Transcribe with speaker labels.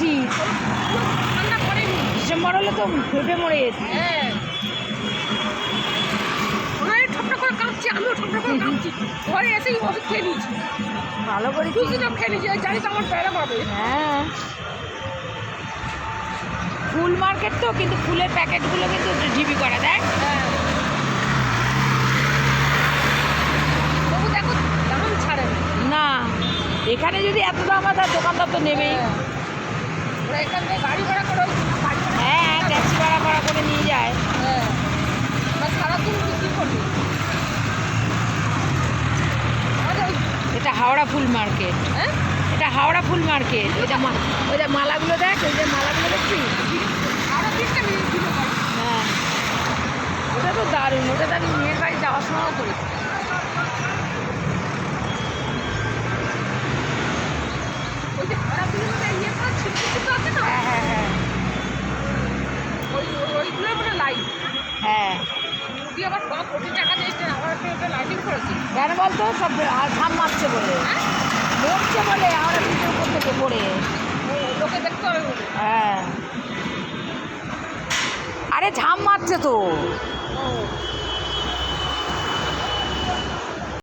Speaker 1: শীত,
Speaker 2: ঠান্ডা পড়েনি।
Speaker 1: ডিসেম্বর হলে তো ফেটে মরে যেত।
Speaker 2: হ্যাঁ, ওনারা ঠপটা করে কাঁপছে, আমিও ঠপটা করে কাঁপছি। ঘরে এসেই ওষুধ খেয়ে নিয়েছি,
Speaker 1: ভালো করেছি।
Speaker 2: টুসিটাপ খেয়ে নিয়েছি, জানি তো আমার প্যারা পাবে।
Speaker 1: হ্যাঁ, ফুল মার্কেট তো, কিন্তু ফুলের প্যাকেটগুলো কিন্তু ঢিবি করা দেয়।
Speaker 2: হ্যাঁ, তবু দেখো দাম ছাড়ে না।
Speaker 1: না, এখানে যদি এত দাম হয় তার দোকানদার তো নেবেই।
Speaker 2: হ্যাঁ, ওরা এখান থেকে গাড়ি ভাড়া করে
Speaker 1: হ্যাঁ, ট্যাক্সি ভাড়া করে নিয়ে যায়।
Speaker 2: হ্যাঁ, বা সারাদিন বিক্রি করবে। আমাদের ওই
Speaker 1: এটা হাওড়া ফুল মার্কেট।
Speaker 2: হ্যাঁ,
Speaker 1: এটা হাওড়া ফুল মার্কেট। ওই যে মালাগুলো দেখ, ওই যে মালাগুলো দেখছি।
Speaker 2: সারাদিনটা বিক্রি করে।
Speaker 1: হ্যাঁ, ওটা তো দারুণ। ওটা তো আমি মেয়ের বাড়ি যাওয়ার সময়ও করেছি।
Speaker 2: ওই যে সারাদিনের মধ্যে ইয়ে করা ছিটকে আছে না,
Speaker 1: হ্যাঁ হ্যাঁ হ্যাঁ
Speaker 2: ওইগুলো মানে লাইট
Speaker 1: হ্যাঁ।
Speaker 2: দিয়ে আবার কোটি টাকা দিয়েছে, আবার একটা লাইটিং করেছে।
Speaker 1: কেন বলতো? সব ঝাম মারছে বলে,
Speaker 2: হ্যাঁ,
Speaker 1: মরছে বলে আমরা ভিডিও করতে থেকে পড়ে।
Speaker 2: লোকে দেখতে হবে বলে।
Speaker 1: হ্যাঁ, আরে ঝাম মারছে তো।
Speaker 2: ও